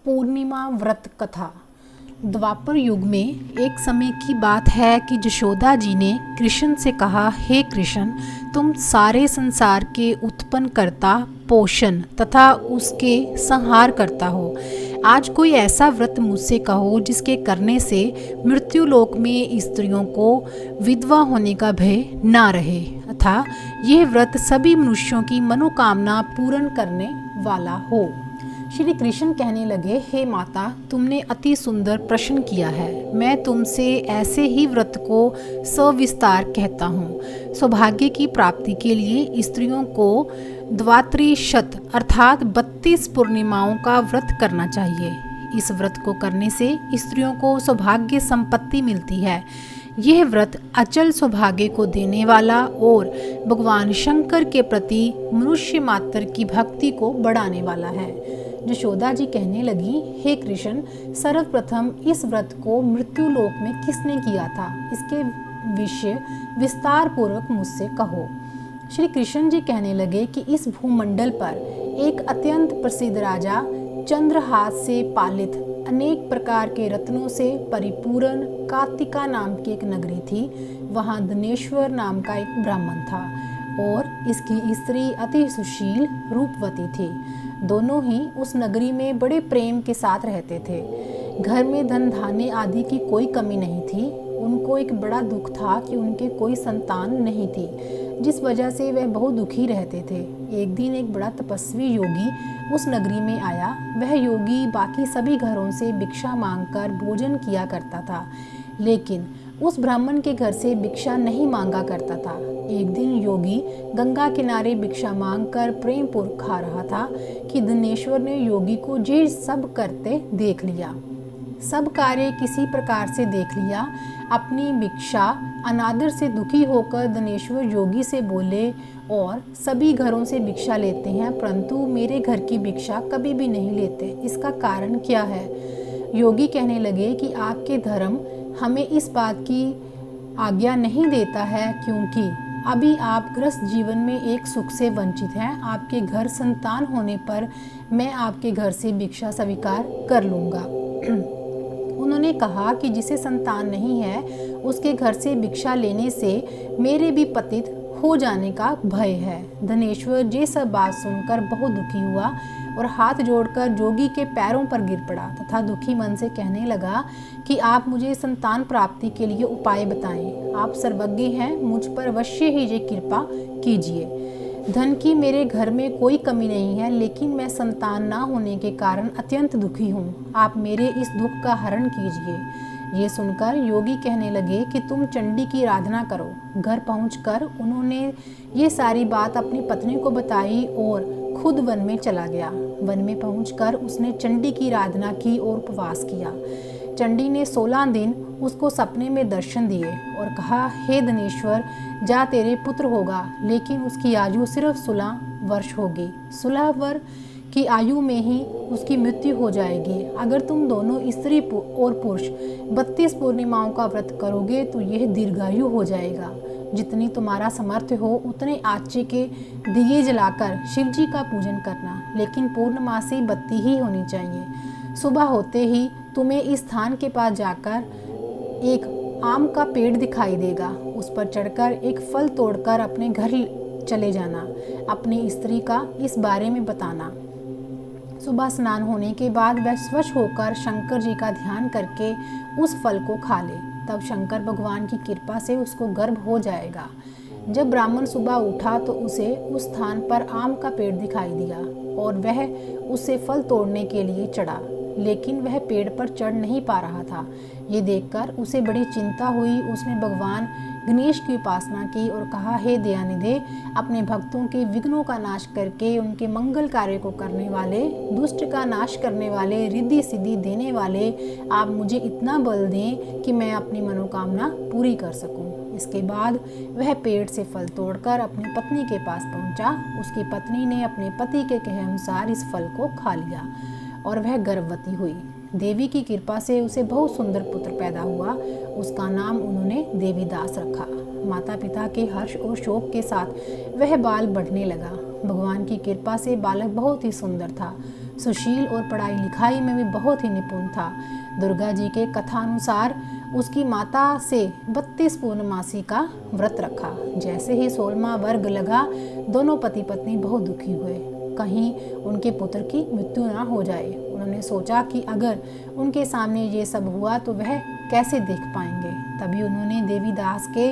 पूर्णिमा व्रत कथा। द्वापर युग में एक समय की बात है कि यशोदा जी ने कृष्ण से कहा, हे कृष्ण, तुम सारे संसार के उत्पन्न करता, पोषण तथा उसके संहार करता हो। आज कोई ऐसा व्रत मुझसे कहो जिसके करने से मृत्यु लोक में स्त्रियों को विधवा होने का भय ना रहे, अतः यह व्रत सभी मनुष्यों की मनोकामना पूर्ण करने वाला हो। श्री कृष्ण कहने लगे, हे माता, तुमने अति सुंदर प्रश्न किया है। मैं तुमसे ऐसे ही व्रत को सविस्तार कहता हूँ। सौभाग्य की प्राप्ति के लिए स्त्रियों को द्वात्रिशत अर्थात 32 पूर्णिमाओं का व्रत करना चाहिए। इस व्रत को करने से स्त्रियों को सौभाग्य संपत्ति मिलती है। यह व्रत अचल सौभाग्य को देने वाला और भगवान शंकर के प्रति मनुष्य मात्र की भक्ति को बढ़ाने वाला है। यशोदा जी कहने लगी, हे कृष्ण, सर्वप्रथम इस व्रत को मृत्यु लोक में किसने किया था? इसके विषय विस्तार पूर्वक मुझसे कहो। श्री कृष्ण जी कहने लगे कि इस भूमंडल पर एक अत्यंत प्रसिद्ध राजा चंद्रहास से पालित अनेक प्रकार के रत्नों से परिपूर्ण कार्तिका नाम की एक नगरी थी। वहाँ धनेश्वर नाम का एक ब्राह्मण था और इसकी स्त्री अति सुशील रूपवती थी। दोनों ही उस नगरी में बड़े प्रेम के साथ रहते थे। घर में धन धान्य आदि की कोई कमी नहीं थी। उनको एक बड़ा दुख था कि उनके कोई संतान नहीं थी, जिस वजह से वह बहुत दुखी रहते थे। एक दिन एक बड़ा तपस्वी योगी उस नगरी में आया। वह योगी बाकी सभी घरों से भिक्षा मांगकर भोजन किया करता था, लेकिन उस ब्राह्मण के घर से भिक्षा नहीं मांगा करता था। एक दिन योगी गंगा किनारे भिक्षा मांगकर प्रेम पूर्वक खा रहा था कि धनेश्वर ने योगी को ये सब करते देख लिया। सब कार्य किसी प्रकार से देख लिया। अपनी भिक्षा अनादर से दुखी होकर धनेश्वर योगी से बोले, और सभी घरों से भिक्षा लेते हैं परंतु मेरे घर की भिक्षा कभी भी नहीं लेते, इसका कारण क्या है? योगी कहने लगे कि आपके धर्म हमें इस बात की आज्ञा नहीं देता है, क्योंकि अभी आप गृहस्थ जीवन में एक सुख से वंचित हैं। आपके घर संतान होने पर मैं आपके घर से भिक्षा स्वीकार कर लूँगा। उन्होंने कहा कि जिसे संतान नहीं है उसके घर से भिक्षा लेने से मेरे भी पतित हो जाने का भय है। धनेश्वर ये सब बात सुनकर बहुत दुखी हुआ और हाथ जोड़कर जोगी के पैरों पर गिर पड़ा तथा दुखी मन से कहने लगा कि आप मुझे संतान प्राप्ति के लिए उपाय बताएं। आप सर्वज्ञ हैं, मुझ पर अवश्य ही ये कृपा कीजिए। धन की मेरे घर में कोई कमी नहीं है, लेकिन मैं संतान ना होने के कारण अत्यंत दुखी हूँ। आप मेरे इस दुख का हरण कीजिए। ये सुनकर योगी कहने लगे कि तुम चंडी की आराधना करो। घर पहुंचकर उन्होंने ये सारी बात अपनी पत्नी को बताई और खुद वन में चला गया। वन में पहुंचकर उसने चंडी की आराधना की और उपवास किया। चंडी ने 16 दिन उसको सपने में दर्शन दिए और कहा, हे धनेश्वर, जा तेरे पुत्र होगा, लेकिन उसकी आयु सिर्फ 16 वर्ष होगी। 16 वर्ष की आयु में ही उसकी मृत्यु हो जाएगी। अगर तुम दोनों स्त्री और पुरुष 32 पूर्णिमाओं का व्रत करोगे तो यह दीर्घायु हो जाएगा। जितनी तुम्हारा सामर्थ्य हो उतने आचे के दिए जलाकर शिव जी का पूजन करना, लेकिन पूर्णमासी बत्ती ही होनी चाहिए। सुबह होते ही तुम्हें इस स्थान के पास जाकर एक आम का पेड़ दिखाई देगा। उस पर चढ़कर एक फल तोड़कर अपने घर चले जाना। अपनी स्त्री का इस बारे में बताना। सुबह स्नान होने के बाद वह स्वच्छ होकर शंकर जी का ध्यान करके उस फल को खा ले, तब शंकर भगवान की कृपा से उसको गर्भ हो जाएगा। जब ब्राह्मण सुबह उठा तो उसे उस स्थान पर आम का पेड़ दिखाई दिया और वह उससे फल तोड़ने के लिए चढ़ा, लेकिन वह पेड़ पर चढ़ नहीं पा रहा था। ये देखकर उसे बड़ी चिंता हुई। उसने भगवान गणेश की उपासना की और कहा, हे दयानिधे, अपने भक्तों के विघ्नों का नाश करके उनके मंगल कार्य को करने वाले, दुष्ट का नाश करने वाले, रिद्धि सिद्धि देने वाले, आप मुझे इतना बल दें कि मैं अपनी मनोकामना पूरी कर सकूं। इसके बाद वह पेड़ से फल तोड़कर अपनी पत्नी के पास पहुंचा। उसकी पत्नी ने अपने पति के कहे अनुसार इस फल को खा लिया और वह गर्भवती हुई। देवी की कृपा से उसे बहुत सुंदर पुत्र पैदा हुआ। उसका नाम उन्होंने देवीदास रखा। माता पिता के हर्ष और शोक के साथ वह बाल बढ़ने लगा। भगवान की कृपा से बालक बहुत ही सुंदर था। सुशील और पढ़ाई लिखाई में भी बहुत ही निपुण था। दुर्गा जी के कथानुसार उसकी माता से 32 पूर्णमासी का व्रत रखा। जैसे ही 16वां वर्ग लगा, दोनों पति पत्नी बहुत दुखी हुए, कहीं उनके पुत्र की मृत्यु ना हो जाए। उन्होंने सोचा कि अगर उनके सामने ये सब हुआ तो वह कैसे देख पाएंगे। तभी उन्होंने देवीदास के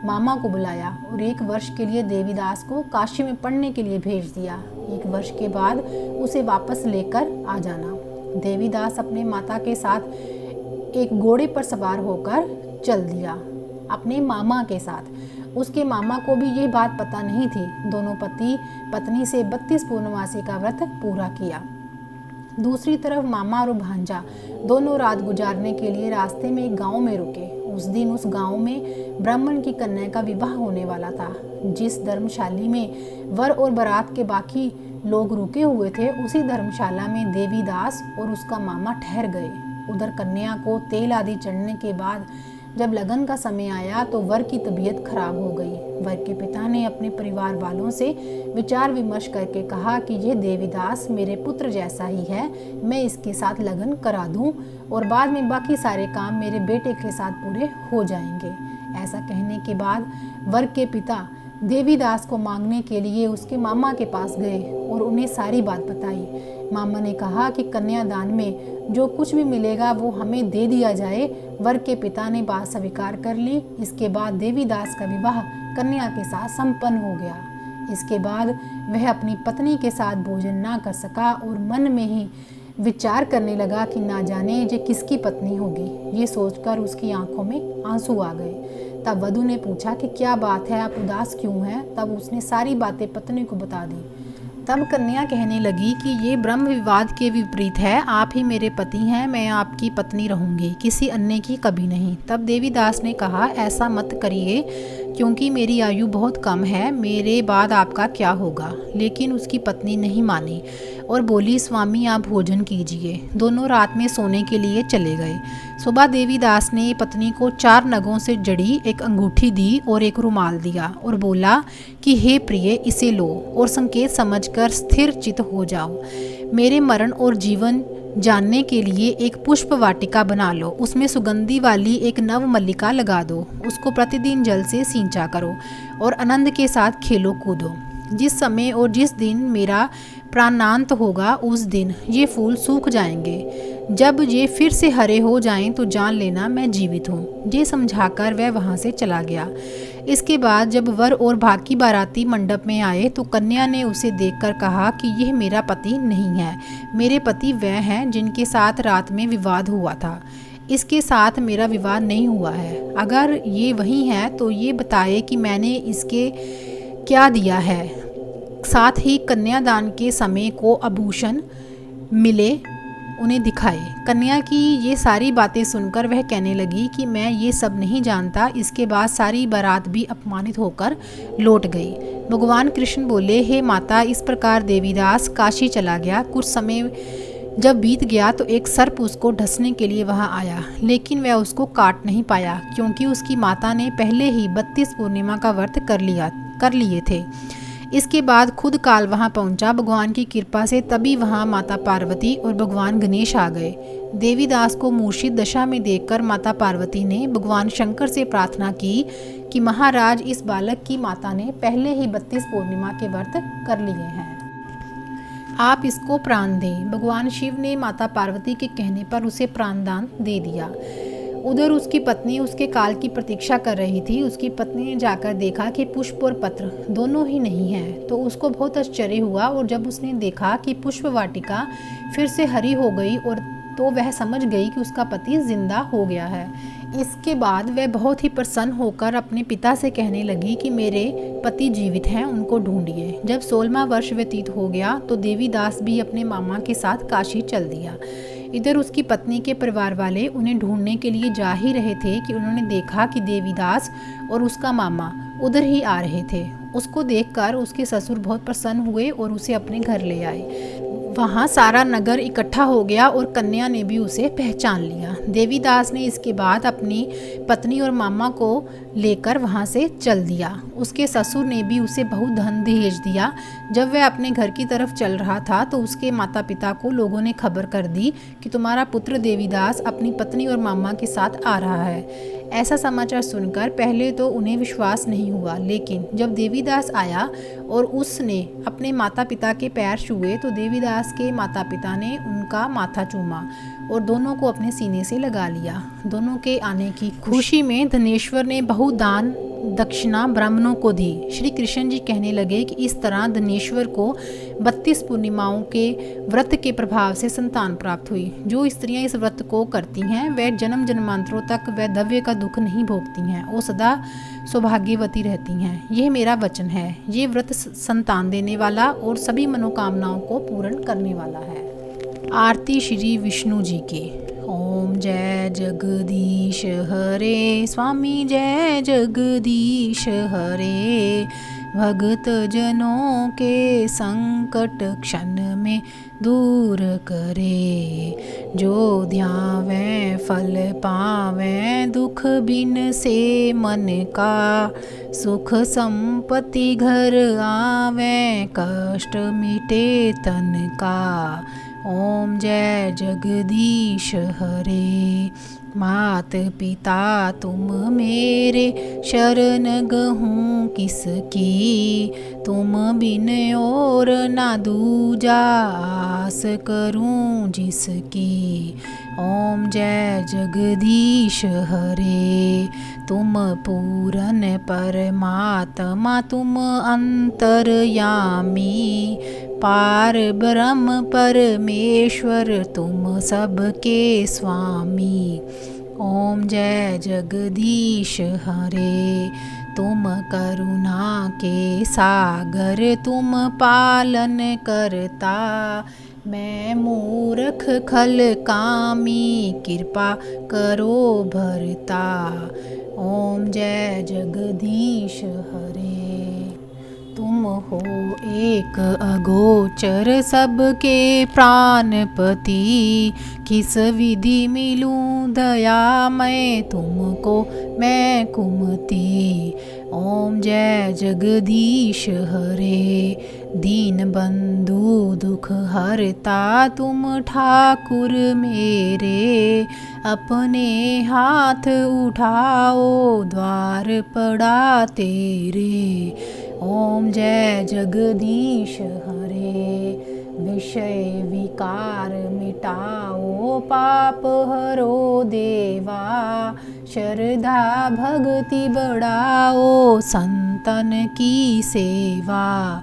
मामा को बुलाया और 1 वर्ष के लिए देवीदास को काशी में पढ़ने के लिए भेज दिया। 1 वर्ष के बाद उसे वापस लेकर आ जाना। देवीदास अपने माता के साथ एक घोड़े पर सवार होकर चल दिया, अपने मामा के साथ। उसके मामा को भी ये बात पता नहीं थी। दोनों पति पत्नी से 32 पूर्णमासी का व्रत पूरा किया। दूसरी तरफ मामा और भांजा दोनों रात गुजारने के लिए रास्ते में एक गांव में रुके। उस दिन उस गांव में ब्राह्मण की कन्या का विवाह होने वाला था। जिस धर्मशाला में वर और बारात के बाकी लोग रुके हुए थे, उसी धर्मशाला में देवीदास और उसका मामा ठहर गए। उधर कन्या को तेल आदि चढ़ने के बाद जब लगन का समय आया तो वर की तबीयत खराब हो गई। वर के पिता ने अपने परिवार वालों से विचार विमर्श करके कहा कि यह देवीदास मेरे पुत्र जैसा ही है, मैं इसके साथ लगन करा दूं और बाद में बाकी सारे काम मेरे बेटे के साथ पूरे हो जाएंगे। ऐसा कहने के बाद वर के पिता देवीदास को मांगने के लिए उसके मामा के पास गए और उन्हें सारी बात बताई। मामा ने कहा कि कन्यादान में जो कुछ भी मिलेगा वो हमें दे दिया जाए। वर के पिता ने बात स्वीकार कर ली। इसके बाद देवीदास का विवाह कन्या के साथ संपन्न हो गया। इसके बाद वह अपनी पत्नी के साथ भोजन ना कर सका और मन में ही विचार करने लगा कि ना जाने ये किसकी पत्नी होगी। ये सोचकर उसकी आंखों में आंसू आ गए। तब वधू ने पूछा कि क्या बात है, आप उदास क्यों हैं? तब उसने सारी बातें पत्नी को बता दी। तब कन्या कहने लगी कि ये ब्रह्म विवाद के विपरीत है, आप ही मेरे पति हैं, मैं आपकी पत्नी रहूंगी, किसी अन्य की कभी नहीं। तब देवीदास ने कहा, ऐसा मत करिए क्योंकि मेरी आयु बहुत कम है, मेरे बाद आपका क्या होगा। लेकिन उसकी पत्नी नहीं मानी और बोली, स्वामी आप भोजन कीजिए। दोनों रात में सोने के लिए चले गए। सुबह देवीदास ने पत्नी को 4 नगों से जड़ी एक अंगूठी दी और एक रुमाल दिया और बोला कि हे प्रिय, इसे लो और संकेत समझकर स्थिर चित हो जाओ। मेरे मरण और जीवन जानने के लिए एक पुष्प वाटिका बना लो, उसमें सुगंधी वाली एक नव मल्लिका लगा दो, उसको प्रतिदिन जल से सींचा करो और आनंद के साथ खेलो कूदो। जिस समय और जिस दिन मेरा प्राणांत होगा उस दिन ये फूल सूख जाएंगे। जब ये फिर से हरे हो जाएं तो जान लेना मैं जीवित हूँ। ये समझाकर वह वहाँ से चला गया। इसके बाद जब वर और बाकी बाराती मंडप में आए तो कन्या ने उसे देखकर कहा कि यह मेरा पति नहीं है, मेरे पति वह हैं जिनके साथ रात में विवाद हुआ था। इसके साथ मेरा विवाद नहीं हुआ है। अगर ये वही है तो ये बताए कि मैंने इसके क्या दिया है। साथ ही कन्यादान के समय को आभूषण मिले उन्हें दिखाए। कन्या की ये सारी बातें सुनकर वह कहने लगी कि मैं ये सब नहीं जानता। इसके बाद सारी बारात भी अपमानित होकर लौट गई। भगवान कृष्ण बोले, हे माता, इस प्रकार देवीदास काशी चला गया। कुछ समय जब बीत गया तो एक सर्प उसको ढसने के लिए वहां आया, लेकिन वह उसको काट नहीं पाया क्योंकि उसकी माता ने पहले ही 32 पूर्णिमा का व्रत कर लिए थे। इसके बाद खुद काल वहां पहुंचा। भगवान की कृपा से तभी वहां माता पार्वती और भगवान गणेश आ गए। देवीदास को मूर्छित दशा में देखकर माता पार्वती ने भगवान शंकर से प्रार्थना की कि महाराज, इस बालक की माता ने पहले ही 32 पूर्णिमा के व्रत कर लिए हैं, आप इसको प्राण दें। भगवान शिव ने माता पार्वती के कहने पर उसे प्राणदान दे दिया। उधर उसकी पत्नी उसके काल की प्रतीक्षा कर रही थी। उसकी पत्नी ने जाकर देखा कि पुष्प और पत्र दोनों ही नहीं हैं, तो उसको बहुत आश्चर्य हुआ। और जब उसने देखा कि पुष्प वाटिका फिर से हरी हो गई और तो वह समझ गई कि उसका पति जिंदा हो गया है। इसके बाद वह बहुत ही प्रसन्न होकर अपने पिता से कहने लगी कि मेरे पति जीवित हैं, उनको ढूंढिए। जब 16वां वर्ष व्यतीत हो गया तो देवीदास भी अपने मामा के साथ काशी चल दिया। इधर उसकी पत्नी के परिवार वाले उन्हें ढूंढने के लिए जा ही रहे थे कि उन्होंने देखा कि देवीदास और उसका मामा उधर ही आ रहे थे। उसको देखकर उसके ससुर बहुत प्रसन्न हुए और उसे अपने घर ले आए। वहाँ सारा नगर इकट्ठा हो गया और कन्या ने भी उसे पहचान लिया। देवीदास ने इसके बाद अपनी पत्नी और मामा को लेकर वहाँ से चल दिया। उसके ससुर ने भी उसे बहुत धन दहेज दिया। जब वह अपने घर की तरफ चल रहा था तो उसके माता पिता को लोगों ने खबर कर दी कि तुम्हारा पुत्र देवीदास अपनी पत्नी और मामा के साथ आ रहा है। ऐसा समाचार सुनकर पहले तो उन्हें विश्वास नहीं हुआ, लेकिन जब देवीदास आया और उसने अपने माता पिता के पैर छुए तो देवीदास के माता पिता ने उनका माथा चूमा और दोनों को अपने सीने से लगा लिया। दोनों के आने की खुशी में धनेश्वर ने बहुत दान दक्षिणा ब्राह्मणों को दी। श्री कृष्ण जी कहने लगे कि इस तरह धनेश्वर को 32 पूर्णिमाओं के व्रत के प्रभाव से संतान प्राप्त हुई। जो स्त्रियां इस व्रत को करती हैं वह जन्म जन्मांतरों तक वैधव्य का दुख नहीं भोगती हैं, वो सदा सौभाग्यवती रहती हैं। यह मेरा वचन है। ये व्रत संतान देने वाला और सभी मनोकामनाओं को पूर्ण करने वाला है। आरती श्री विष्णु जी की। ओम जय जगदीश हरे स्वामी, जय जगदीश हरे। भगत जनों के संकट क्षण में दूर करे। जो ध्यावे फल पावे, दुख बिन से मन का। सुख संपत्ति घर आवे, कष्ट मिटे तन का। ओम जय जगदीश हरे। मात पिता तुम मेरे, शरण गहूँ किसकी। तुम बिन और ना दूजा, आस करूँ जिसकी। ओम जय जगदीश हरे। तुम पूरन परमात्मा, तुम अंतर्यामी। पार ब्रह्म परमेश्वर, तुम सबके स्वामी। ओम जय जगदीश हरे। तुम करुणा के सागर, तुम पालन करता। मैं मूर्ख खल कामी, कृपा करो भरता। ओम जय जगदीश हरे। तुम हो एक अगोचर, सबके प्राणपति। किस विधि मिलूं दया मैं तुमको, मैं कुमति। ओम जय जगदीश हरे। दीन बंधु दुख हरता, तुम ठाकुर मेरे। अपने हाथ उठाओ, द्वार पड़ा तेरे। ओम जय जगदीश हरे। विषय विकार मिटाओ, पाप हरो देवा। श्रद्धा भक्ति बढ़ाओ, संतन की सेवा।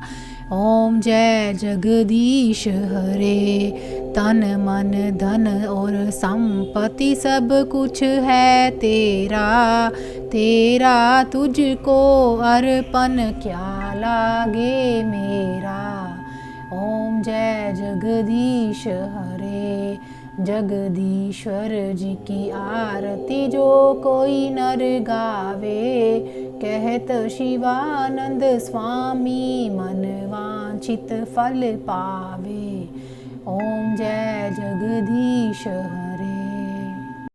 ओम जय जगदीश हरे। तन मन धन और संपत्ति सब कुछ है तेरा। तेरा तुझको अर्पण क्या लागे मेरा। ओम जय जगदीश हरे। जगदीश्वर जी की आरती जो कोई नर गावे। कहत शिवानंद स्वामी, मन वांछित फल पावे। ओम जय जगदीश हरे।